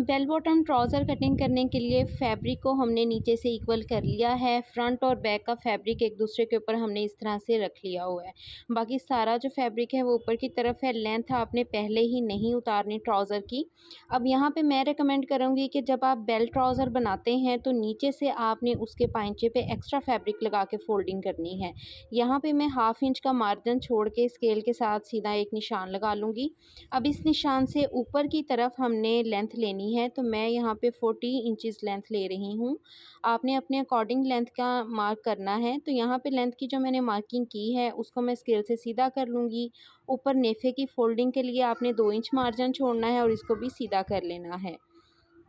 Bell bottom trouser cutting करने के लिए फैब्रिक को हमने नीचे से इक्वल कर लिया है। फ्रंट और बैक का फैब्रिक एक दूसरे के ऊपर हमने इस तरह से रख लिया हुआ है। बाकी सारा जो फैब्रिक है वो ऊपर की तरफ है। लेंथ आपने पहले ही नहीं उतारनी ट्राउज़र की। अब यहाँ पे मैं रिकमेंड करूँगी कि जब आप बेल ट्राउज़र बनाते हैं तो नीचे से आपने उसके पाइंचे पे एक्स्ट्रा फैब्रिक लगा के फोल्डिंग करनी है। यहाँ पे मैं 1/2 इंच का मार्जिन छोड़ के स्केल के साथ सीधा एक निशान लगा लूँगी। अब इस निशान से ऊपर की तरफ हमने लेंथ लेनी है, तो मैं यहाँ पे 40 इंचेस लेंथ ले रही हूँ। आपने अपने अकॉर्डिंग लेंथ का मार्क करना है। तो यहाँ पे लेंथ की जो मैंने मार्किंग की है उसको मैं स्केल से सीधा कर लूँगी। ऊपर नेफे की फोल्डिंग के लिए आपने 2 इंच मार्जिन छोड़ना है और इसको भी सीधा कर लेना है।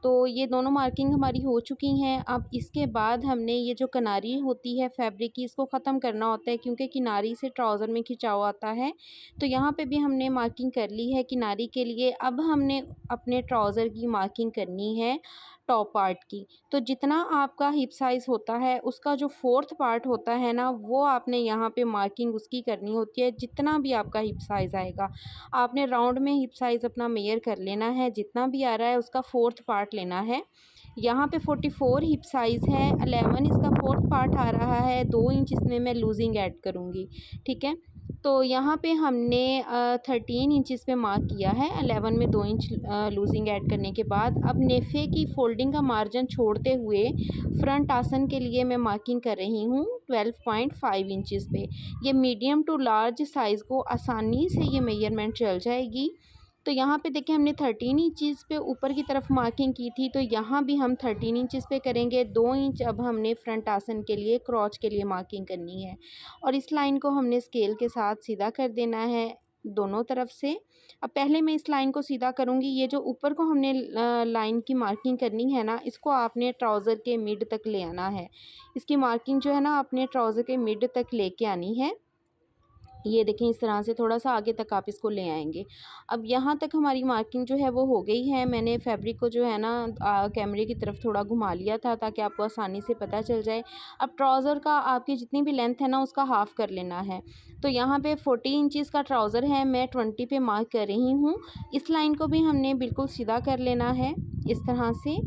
तो ये दोनों मार्किंग हमारी हो चुकी हैं। अब इसके बाद हमने ये जो किनारी होती है फैब्रिक की, इसको ख़त्म करना होता है क्योंकि किनारी से ट्राउज़र में खिंचाव आता है। तो यहाँ पे भी हमने मार्किंग कर ली है किनारी के लिए। अब हमने अपने ट्राउज़र की मार्किंग करनी है टॉप पार्ट की। तो जितना आपका हिप साइज़ होता है उसका जो 4th पार्ट होता है ना, वो आपने यहाँ पे मार्किंग उसकी करनी होती है। जितना भी आपका हिप साइज़ आएगा आपने राउंड में हिप साइज़ अपना मेज़र कर लेना है। जितना भी आ रहा है उसका 4th पार्ट लेना है। यहाँ पे 44 हिप साइज़ है, 11 इसका 4th पार्ट आ रहा है, 2 इंच इसमें मैं लूजिंग ऐड करूँगी। ठीक है, तो यहाँ पे हमने 13 इंच इस पे मार्क किया है। 11 में 2 इंच लूजिंग ऐड करने के बाद अब नेफे की फोल्डिंग का मार्जिन छोड़ते हुए फ्रंट आसन के लिए मैं मार्किंग कर रही हूँ 12.5 इंचेस पे। ये मीडियम टू लार्ज साइज़ को आसानी से ये मेजरमेंट चल जाएगी। तो यहाँ पे देखिए हमने 13 इंचेस पे ऊपर की तरफ मार्किंग की थी, तो यहाँ भी हम 13 इंचेस पे करेंगे। 2 इंच अब हमने फ्रंट आसन के लिए क्रॉच के लिए मार्किंग करनी है और इस लाइन को हमने स्केल के साथ सीधा कर देना है दोनों तरफ से। अब पहले मैं इस लाइन को सीधा करूँगी। ये जो ऊपर को हमने लाइन की मार्किंग करनी है ना, इसको आपने ट्राउज़र के मिड तक ले आना है। इसकी मार्किंग जो है ना आपने ट्राउज़र के मिड तक लेके आनी है। ये देखें इस तरह से थोड़ा सा आगे तक आप इसको ले आएंगे। अब यहाँ तक हमारी मार्किंग जो है वो हो गई है। मैंने फैब्रिक को जो है ना कैमरे की तरफ थोड़ा घुमा लिया था ताकि आपको आसानी से पता चल जाए। अब ट्राउज़र का आपकी जितनी भी लेंथ है ना उसका हाफ़ कर लेना है। तो यहाँ पे 40 इंचज़ का ट्राउज़र है, मैं 20 पे मार्क कर रही हूँ। इस लाइन को भी हमने बिल्कुल सीधा कर लेना है इस तरह से।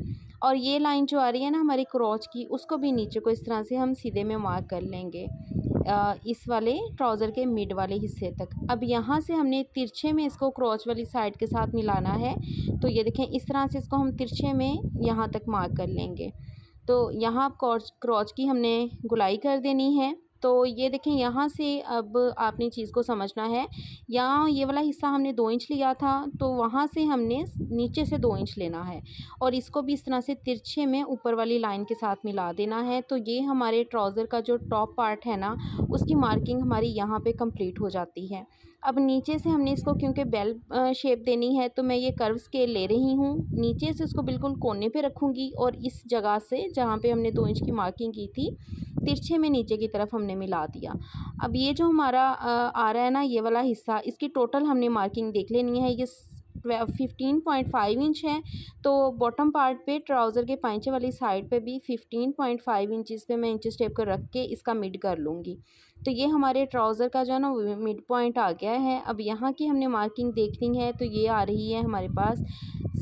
और ये लाइन जो आ रही है ना हमारी क्रॉच की, उसको भी नीचे को इस तरह से हम सीधे में मार्क कर लेंगे इस वाले ट्राउज़र के मिड वाले हिस्से तक। अब यहाँ से हमने तिरछे में इसको क्रॉच वाली साइड के साथ मिलाना है। तो ये देखें इस तरह से इसको हम तिरछे में यहाँ तक मार्क कर लेंगे। तो यहाँ क्रॉच की हमने गुलाई कर देनी है। तो ये देखें यहाँ से अब आपने चीज़ को समझना है। यहाँ ये वाला हिस्सा हमने 2 इंच लिया था, तो वहाँ से हमने नीचे से 2 इंच लेना है और इसको भी इस तरह से तिरछे में ऊपर वाली लाइन के साथ मिला देना है। तो ये हमारे ट्राउज़र का जो टॉप पार्ट है ना उसकी मार्किंग हमारी यहाँ पे कंप्लीट हो जाती है। अब नीचे से हमने इसको क्योंकि बेल शेप देनी है तो मैं ये कर्व स्केल ले रही हूँ। नीचे से इसको बिल्कुल कोने पे रखूँगी और इस जगह से जहाँ पे हमने 2 इंच की मार्किंग की थी तिरछे में नीचे की तरफ हमने मिला दिया। अब ये जो हमारा आ रहा है ना ये वाला हिस्सा, इसकी टोटल हमने मार्किंग देख लेनी है। ये 15.5 इंच है। तो बॉटम पार्ट पे ट्राउज़र के पाइंचे वाली साइड पे भी 15.5 इंचज़ पे मैं इंचेस टेप कर रख के इसका मिड कर लूँगी। तो ये हमारे ट्राउज़र का जो है ना मिड पॉइंट आ गया है। अब यहाँ की हमने मार्किंग देखनी है, तो ये आ रही है हमारे पास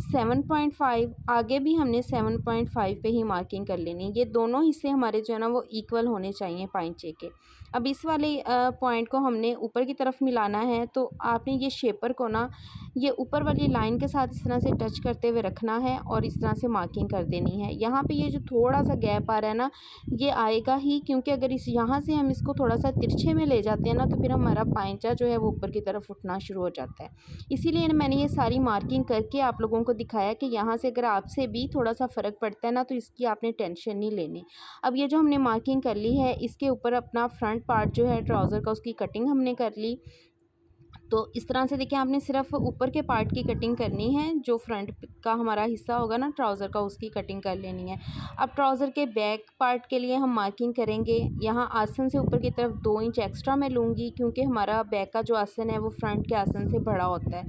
7.5। आगे भी हमने 7.5 पे ही मार्किंग कर लेनी है। ये दोनों हिस्से हमारे जो है ना वो इक्वल होने चाहिए पाइंचे के। अब इस वाले पॉइंट को हमने ऊपर की तरफ मिलाना है। तो आपने ये शेपर को ना ये ऊपर वाली लाइन के साथ इस तरह से टच करते हुए रखना है और इस तरह से मार्किंग कर देनी है। यहाँ पे ये जो थोड़ा सा गैप आ रहा है ना ये आएगा ही, क्योंकि अगर इस यहाँ से हम इसको थोड़ा सा तिरछे में ले जाते हैं ना तो फिर हमारा पाइंचा जो है वो ऊपर की तरफ उठना शुरू हो जाता है। इसीलिए मैंने ये सारी मार्किंग करके आप लोगों को दिखाया कि यहाँ से अगर आपसे भी थोड़ा सा फ़र्क पड़ता है ना तो इसकी आपने टेंशन नहीं लेनी। अब ये जो हमने मार्किंग कर ली है इसके ऊपर अपना फ्रंट पार्ट जो है ट्राउज़र का उसकी कटिंग हमने कर ली। तो इस तरह से देखिए आपने सिर्फ ऊपर के पार्ट की कटिंग करनी है, जो फ्रंट का हमारा हिस्सा होगा ना ट्राउज़र का उसकी कटिंग कर लेनी है। अब ट्राउज़र के बैक पार्ट के लिए हम मार्किंग करेंगे। यहाँ आसन से ऊपर की तरफ 2 इंच एक्स्ट्रा मैं लूँगी क्योंकि हमारा बैक का जो आसन है वो फ्रंट के आसन से बड़ा होता है।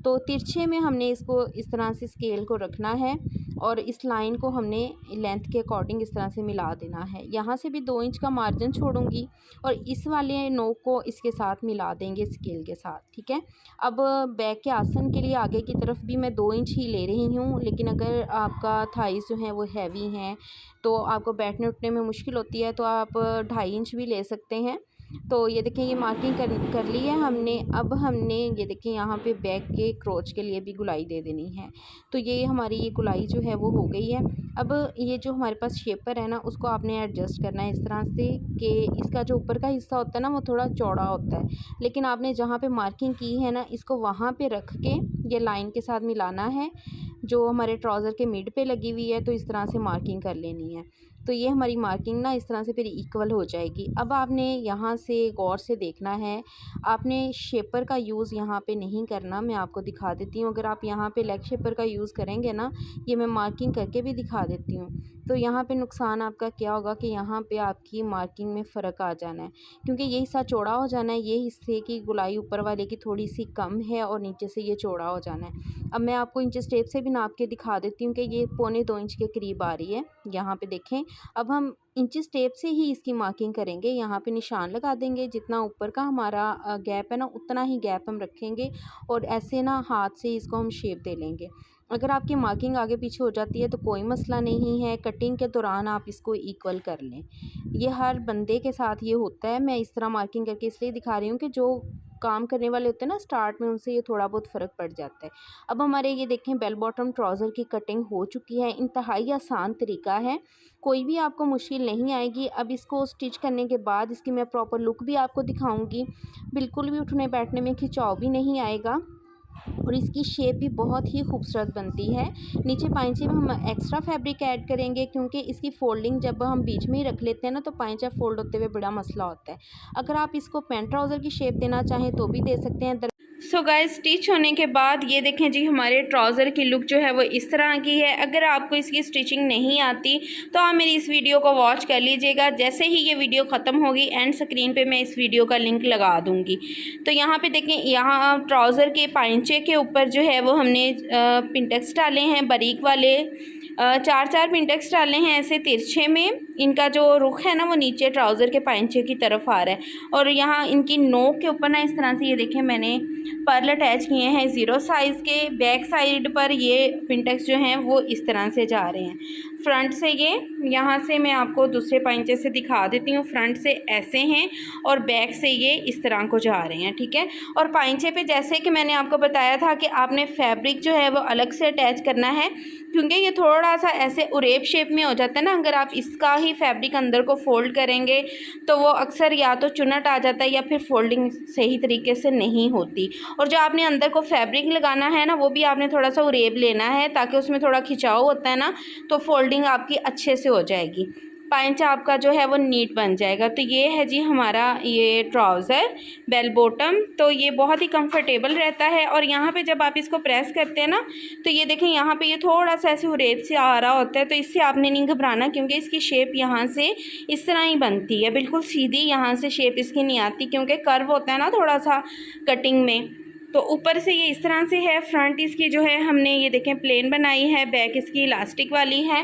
तो तिरछे में हमने इसको इस तरह से स्केल को रखना है और इस लाइन को हमने लेंथ के अकॉर्डिंग इस तरह से मिला देना है। यहाँ से भी 2 इंच का मार्जिन छोड़ूंगी और इस वाले नोक को इसके साथ मिला देंगे स्केल के साथ, ठीक है। अब बैक के आसन के लिए आगे की तरफ भी मैं 2 इंच ही ले रही हूँ, लेकिन अगर आपका थाइस जो है वो हैवी हैं तो आपको बैठने उठने में मुश्किल होती है तो आप 2.5 इंच भी ले सकते हैं। तो ये देखें ये मार्किंग कर ली है हमने। अब हमने ये देखें यहाँ पे बैक के क्रोच के लिए भी गुलाई दे देनी है। तो ये हमारी ये गुलाई जो है वो हो गई है। अब ये जो हमारे पास शेपर है ना उसको आपने एडजस्ट करना है इस तरह से कि इसका जो ऊपर का हिस्सा होता है ना वो थोड़ा चौड़ा होता है, लेकिन आपने जहाँ पे मार्किंग की है ना इसको वहाँ पे रख के ये लाइन के साथ मिलाना है जो हमारे ट्राउज़र के मिड पे लगी हुई है। तो इस तरह से मार्किंग कर लेनी है। तो ये हमारी मार्किंग ना इस तरह से फिर इक्वल हो जाएगी। अब आपने यहाँ से गौर से देखना है, आपने शेपर का यूज़ यहाँ पे नहीं करना। मैं आपको दिखा देती हूँ, अगर आप यहाँ पे लेग शेपर का यूज़ करेंगे ना, ये मैं मार्किंग करके भी दिखा देती हूँ, तो यहाँ पे नुकसान आपका क्या होगा कि यहाँ पे आपकी मार्किंग में फ़र्क आ जाना है, क्योंकि ये हिस्सा चौड़ा हो जाना है, ये हिस्से की गुलाई ऊपर वाले की थोड़ी सी कम है और नीचे से ये चौड़ा हो जाना है। अब मैं आपको इंचेस टेप से भी नाप के दिखा देती हूँ कि ये 1.25 इंच के करीब आ रही है। यहाँ पे देखें, अब हम इंचेस टेप से ही इसकी मार्किंग करेंगे। यहाँ पे निशान लगा देंगे, जितना ऊपर का हमारा गैप है ना उतना ही गैप हम रखेंगे और ऐसे ना हाथ से इसको हम शेप दे लेंगे। अगर आपकी मार्किंग आगे पीछे हो जाती है तो कोई मसला नहीं है, कटिंग के दौरान आप इसको इक्वल कर लें। ये हर बंदे के साथ ये होता है। मैं इस तरह मार्किंग करके इसलिए दिखा रही हूँ कि जो काम करने वाले होते हैं ना स्टार्ट में, उनसे ये थोड़ा बहुत फ़र्क पड़ जाता है। अब हमारे ये देखें बेल बॉटम ट्राउज़र की कटिंग हो चुकी है। इंतहाई आसान तरीका है, कोई भी आपको मुश्किल नहीं आएगी। अब इसको स्टिच करने के बाद इसकी मैं प्रॉपर लुक भी आपको दिखाऊंगी। बिल्कुल भी उठने बैठने में खिंचाव भी नहीं आएगा और इसकी शेप भी बहुत ही खूबसूरत बनती है। नीचे पाइंचे में हम एक्स्ट्रा फैब्रिक ऐड करेंगे, क्योंकि इसकी फोल्डिंग जब हम बीच में ही रख लेते हैं ना तो पाइंचा फोल्ड होते हुए बड़ा मसला होता है। अगर आप इसको पैंट ट्राउज़र की शेप देना चाहें तो भी दे सकते हैं। सो गाइस, स्टिच होने के बाद ये देखें जी हमारे ट्राउज़र की लुक जो है वो इस तरह की है। अगर आपको इसकी स्टिचिंग नहीं आती तो आप मेरी इस वीडियो को वॉच कर लीजिएगा। जैसे ही ये वीडियो ख़त्म होगी एंड स्क्रीन पे मैं इस वीडियो का लिंक लगा दूँगी। तो यहाँ पे देखें, यहाँ ट्राउज़र के पाइंचे के ऊपर जो है वो हमने पिंटेक्स डाले हैं बारीक वाले, 4 पिंटेक्स डाले हैं ऐसे तिरछे में। इनका जो रुख है ना वो नीचे ट्राउज़र के पाइंचे की तरफ आ रहा है और यहाँ इनकी नोक के ऊपर ना इस तरह से ये देखें मैंने पर्ल अटैच किए हैं 0 साइज़ के। बैक साइड पर ये पिंटेक्स जो हैं वो इस तरह से जा रहे हैं। फ्रंट से ये यहाँ से मैं आपको दूसरे पाइंचे से दिखा देती हूँ। फ्रंट से ऐसे हैं और बैक से ये इस तरह को जा रहे हैं, ठीक है। और पाइंचे पे जैसे कि मैंने आपको बताया था कि आपने फैब्रिक जो है वो अलग से अटैच करना है, क्योंकि ये थोड़ा सा ऐसे उरेब शेप में हो जाता है ना। अगर आप इसका ही फैब्रिक अंदर को फोल्ड करेंगे तो वो अक्सर या तो चुनट आ जाता है या फिर फोल्डिंग सही तरीके से नहीं होती। और जो आपने अंदर को फैब्रिक लगाना है ना वो भी आपने थोड़ा सा उरेब लेना है, ताकि उसमें थोड़ा खिंचाव होता है ना तो फोल्डिंग आपकी अच्छे से हो जाएगी, पाइंचा आपका जो है वो नीट बन जाएगा। तो ये है जी हमारा ये ट्राउज़र बेल बॉटम। तो ये बहुत ही कंफर्टेबल रहता है और यहाँ पे जब आप इसको प्रेस करते हैं ना तो ये देखें यहाँ पे ये थोड़ा सा ऐसे उरेब से आ रहा होता है, तो इससे आपने नहीं घबराना, क्योंकि इसकी शेप यहाँ से इस तरह ही बनती है, बिल्कुल सीधी यहाँ से शेप इसकी नहीं आती, क्योंकि कर्व होता है ना थोड़ा सा कटिंग में। तो ऊपर से ये इस तरह से है। फ्रंट इसकी जो है हमने ये देखें प्लेन बनाई है, बैक इसकी इलास्टिक वाली है।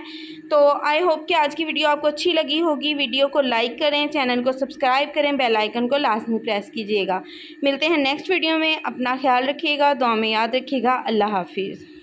तो आई होप कि आज की वीडियो आपको अच्छी लगी होगी। वीडियो को लाइक करें, चैनल को सब्सक्राइब करें, बेल आइकन को लाजमी प्रेस कीजिएगा। मिलते हैं नेक्स्ट वीडियो में। अपना ख्याल रखिएगा, दुआ में याद रखिएगा। अल्लाह हाफिज़।